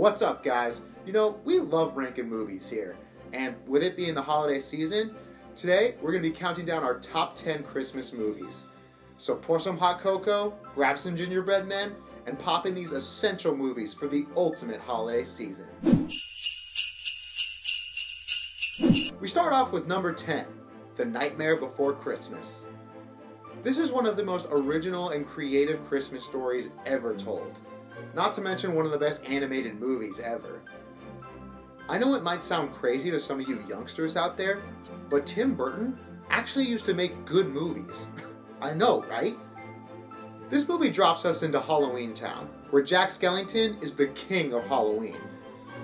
What's up, guys? You know, we love ranking movies here, and with it being the holiday season, today we're going to be counting down our top 10 Christmas movies. So pour some hot cocoa, grab some gingerbread men, and pop in these essential movies for the ultimate holiday season. We start off with number 10, The Nightmare Before Christmas. This is one of the most original and creative Christmas stories ever told. Not to mention one of the best animated movies ever. I know it might sound crazy to some of you youngsters out there, but Tim Burton actually used to make good movies. I know, right? This movie drops us into Halloween Town, where Jack Skellington is the king of Halloween,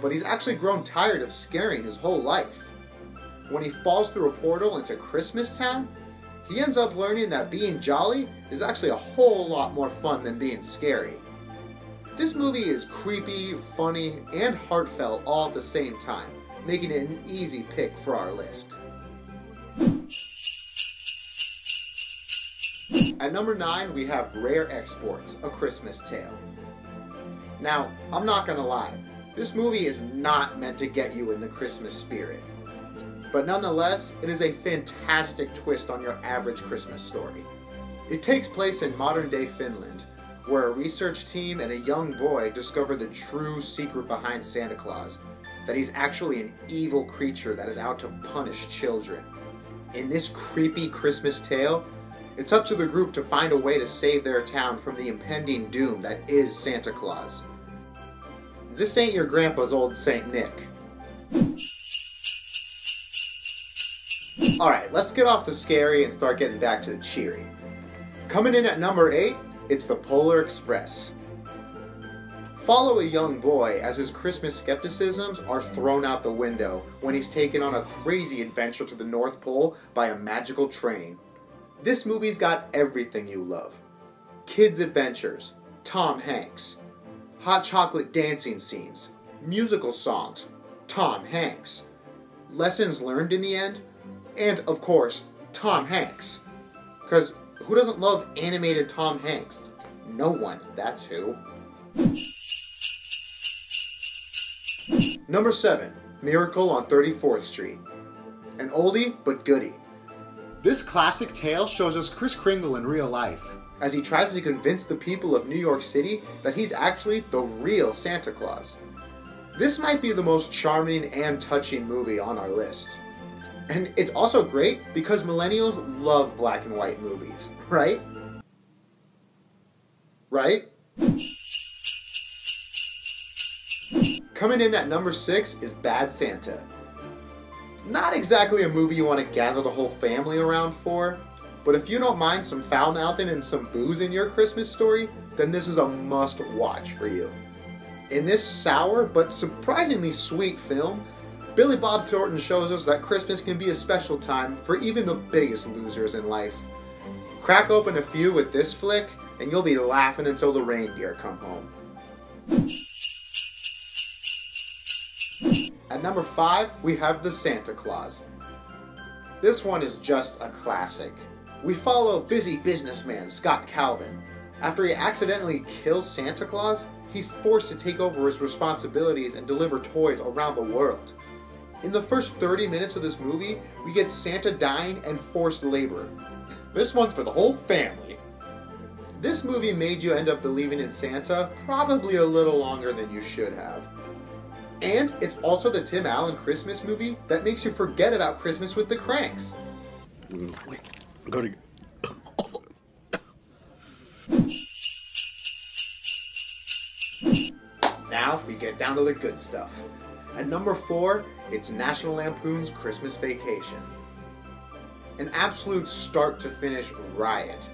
but he's actually grown tired of scaring his whole life. When he falls through a portal into Christmas Town, he ends up learning that being jolly is actually a whole lot more fun than being scary. This movie is creepy, funny, and heartfelt all at the same time, making it an easy pick for our list. At number 9, we have Rare Exports, A Christmas Tale. Now, I'm not gonna lie, this movie is not meant to get you in the Christmas spirit. But nonetheless, it is a fantastic twist on your average Christmas story. It takes place in modern-day Finland, where a research team and a young boy discover the true secret behind Santa Claus, that he's actually an evil creature that is out to punish children. In this creepy Christmas tale, it's up to the group to find a way to save their town from the impending doom that is Santa Claus. This ain't your grandpa's old Saint Nick. Alright, let's get off the scary and start getting back to the cheery. Coming in at number 8, it's The Polar Express. Follow a young boy as his Christmas skepticisms are thrown out the window when he's taken on a crazy adventure to the North Pole by a magical train. This movie's got everything you love. Kids' adventures, Tom Hanks, hot chocolate dancing scenes, musical songs, Tom Hanks, lessons learned in the end, and of course, Tom Hanks. Because who doesn't love animated Tom Hanks? No one, that's who. Number 7, Miracle on 34th Street. An oldie but goodie. This classic tale shows us Kris Kringle in real life, as he tries to convince the people of New York City that he's actually the real Santa Claus. This might be the most charming and touching movie on our list. And it's also great because millennials love black and white movies, right? Right? Coming in at number 6 is Bad Santa. Not exactly a movie you want to gather the whole family around for, but if you don't mind some foul-mouthing and some booze in your Christmas story, then this is a must-watch for you. In this sour but surprisingly sweet film, Billy Bob Thornton shows us that Christmas can be a special time for even the biggest losers in life. Crack open a few with this flick, and you'll be laughing until the reindeer come home. At number 5, we have The Santa Claus. This one is just a classic. We follow busy businessman Scott Calvin. After he accidentally kills Santa Claus, he's forced to take over his responsibilities and deliver toys around the world. In the first 30 minutes of this movie, we get Santa dying and forced labor. This one's for the whole family. This movie made you end up believing in Santa probably a little longer than you should have. And it's also the Tim Allen Christmas movie that makes you forget about Christmas with the Cranks. Wait, gotta... Now we get down to the good stuff. At number 4, it's National Lampoon's Christmas Vacation. An absolute start-to-finish riot.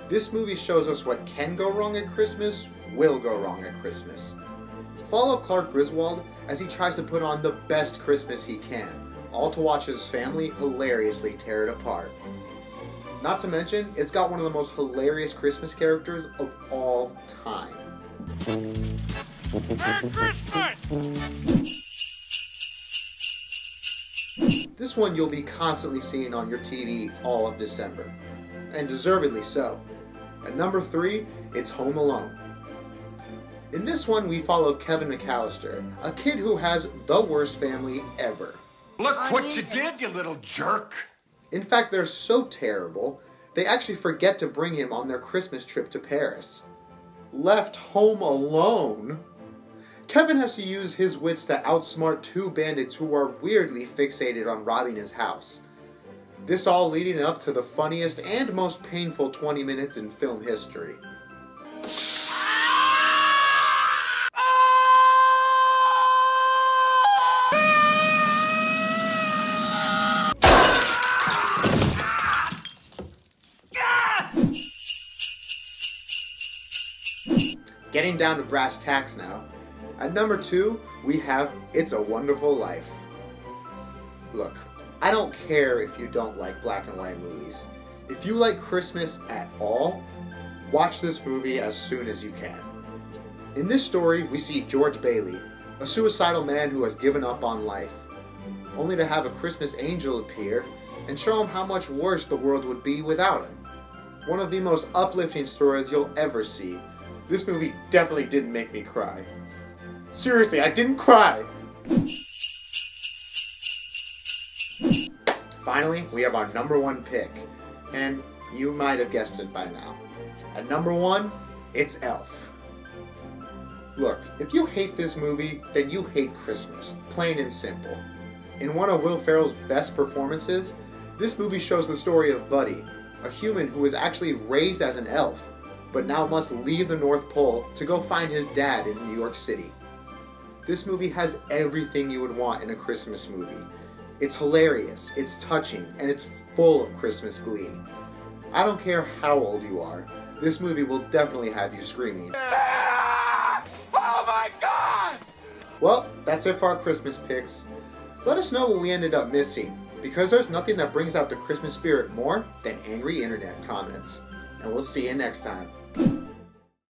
This movie shows us what can go wrong at Christmas will go wrong at Christmas. Follow Clark Griswold as he tries to put on the best Christmas he can, all to watch his family hilariously tear it apart. Not to mention, it's got one of the most hilarious Christmas characters of all time. Merry Christmas! This one you'll be constantly seeing on your TV all of December, and deservedly so. At number 3, it's Home Alone. In this one, we follow Kevin McAllister, a kid who has the worst family ever. Look what you did, you little jerk! In fact, they're so terrible, they actually forget to bring him on their Christmas trip to Paris. Left home alone? Kevin has to use his wits to outsmart two bandits who are weirdly fixated on robbing his house. This all leading up to the funniest and most painful 20 minutes in film history. Getting down to brass tacks now. At number 2, we have It's a Wonderful Life. Look, I don't care if you don't like black and white movies. If you like Christmas at all, watch this movie as soon as you can. In this story, we see George Bailey, a suicidal man who has given up on life, only to have a Christmas angel appear and show him how much worse the world would be without him. One of the most uplifting stories you'll ever see. This movie definitely didn't make me cry. Seriously, I didn't cry! Finally, we have our number 1 pick. And you might have guessed it by now. At number 1, it's Elf. Look, if you hate this movie, then you hate Christmas. Plain and simple. In one of Will Ferrell's best performances, this movie shows the story of Buddy, a human who was actually raised as an elf, but now must leave the North Pole to go find his dad in New York City. This movie has everything you would want in a Christmas movie. It's hilarious, it's touching, and it's full of Christmas glee. I don't care how old you are, this movie will definitely have you screaming. Ah! Oh my God! Well, that's it for our Christmas picks. Let us know what we ended up missing, because there's nothing that brings out the Christmas spirit more than angry internet comments. And we'll see you next time.